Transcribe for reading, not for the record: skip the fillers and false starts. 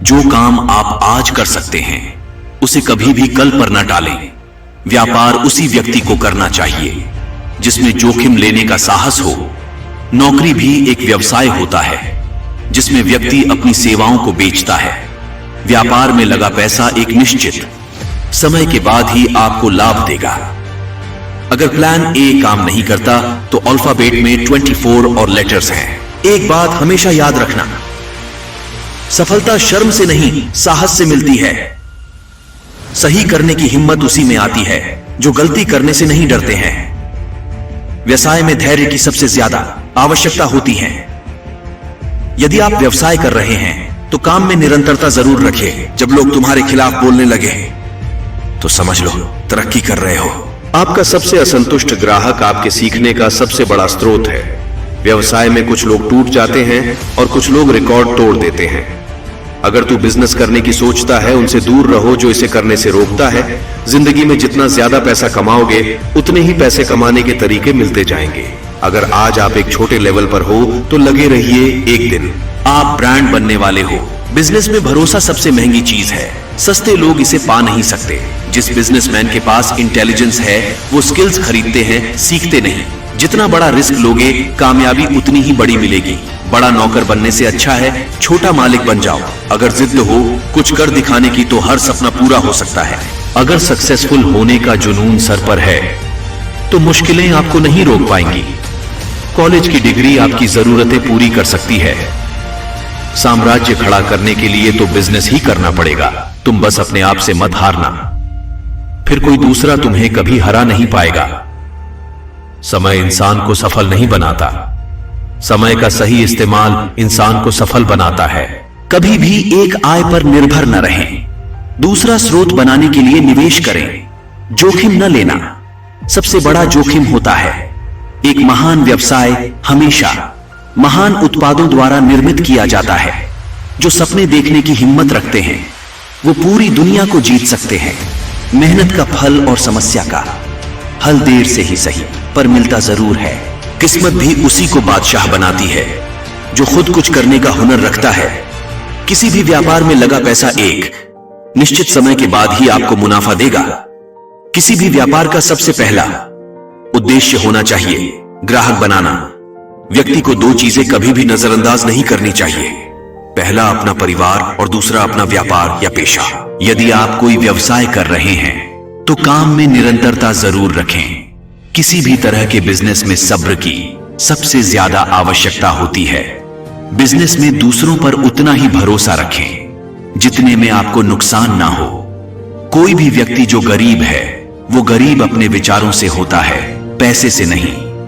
जो काम आप आज कर सकते हैं उसे कभी भी कल पर न टालें। व्यापार उसी व्यक्ति को करना चाहिए जिसमें जोखिम लेने का साहस हो। नौकरी भी एक व्यवसाय होता है जिसमें व्यक्ति अपनी सेवाओं को बेचता है। व्यापार में लगा पैसा एक निश्चित समय के बाद ही आपको लाभ देगा। अगर प्लान ए काम नहीं करता तो अल्फाबेट में 24 और लेटर्स हैं। एक बात हमेशा याद रखना, सफलता शर्म से नहीं साहस से मिलती है। सही करने की हिम्मत उसी में आती है जो गलती करने से नहीं डरते हैं। व्यवसाय में धैर्य की सबसे ज्यादा आवश्यकता होती है। यदि आप व्यवसाय कर रहे हैं तो काम में निरंतरता जरूर रखें। जब लोग तुम्हारे खिलाफ बोलने लगे तो समझ लो तरक्की कर रहे हो। आपका सबसे असंतुष्ट ग्राहक आपके सीखने का सबसे बड़ा स्रोत है। व्यवसाय में कुछ लोग टूट जाते हैं और कुछ लोग रिकॉर्ड तोड़ देते हैं। अगर तू बिजनेस करने की सोचता है, उनसे दूर रहो जो इसे करने से रोकता है। जिंदगी में जितना ज्यादा पैसा कमाओगे उतने ही पैसे कमाने के तरीके मिलते जाएंगे। अगर आज आप एक छोटे लेवल पर हो तो लगे रहिए, एक दिन आप ब्रांड बनने वाले हो। बिजनेस में भरोसा सबसे महंगी चीज है। सस्ते लोग इसे पा नहीं सकते। जिस बिजनेसमैन के पास इंटेलिजेंस है वो स्किल्स खरीदते हैं, सीखते नहीं। जितना बड़ा रिस्क लोगे कामयाबी उतनी ही बड़ी मिलेगी। बड़ा नौकर बनने से अच्छा है छोटा मालिक बन जाओ। अगर जिद हो कुछ कर दिखाने की तो हर सपना पूरा हो सकता है। अगर सक्सेसफुल होने का जुनून सर पर है तो मुश्किलें आपको नहीं रोक पाएंगी। कॉलेज की डिग्री आपकी जरूरतें पूरी कर सकती है। साम्राज्य खड़ा करने के लिए तो बिजनेस ही करना पड़ेगा। तुम बस अपने आप से मत हारना, फिर कोई दूसरा तुम्हें कभी हरा नहीं पाएगा। समय इंसान को सफल नहीं बनाता, समय का सही इस्तेमाल इंसान को सफल बनाता है। कभी भी एक आय पर निर्भर न रहें। दूसरा स्रोत बनाने के लिए निवेश करें। जोखिम न लेना सबसे बड़ा जोखिम होता है। एक महान व्यवसाय हमेशा महान उत्पादों द्वारा निर्मित किया जाता है। जो सपने देखने की हिम्मत रखते हैं वो पूरी दुनिया को जीत सकते हैं। मेहनत का फल और समस्या का हल देर से ही सही पर मिलता जरूर है। किस्मत भी उसी को बादशाह बनाती है जो खुद कुछ करने का हुनर रखता है। किसी भी व्यापार में लगा पैसा एक निश्चित समय के बाद ही आपको मुनाफा देगा। किसी भी व्यापार का सबसे पहला उद्देश्य होना चाहिए ग्राहक बनाना। व्यक्ति को दो चीजें कभी भी नजरअंदाज नहीं करनी चाहिए। पहला अपना परिवार और दूसरा अपना व्यापार या पेशा। यदि आप कोई व्यवसाय कर रहे हैं तो काम में निरंतरता जरूर रखें। किसी भी तरह के बिजनेस में सब्र की सबसे ज्यादा आवश्यकता होती है। बिजनेस में दूसरों पर उतना ही भरोसा रखें जितने में आपको नुकसान ना हो। कोई भी व्यक्ति जो गरीब है वो गरीब अपने विचारों से होता है, पैसे से नहीं।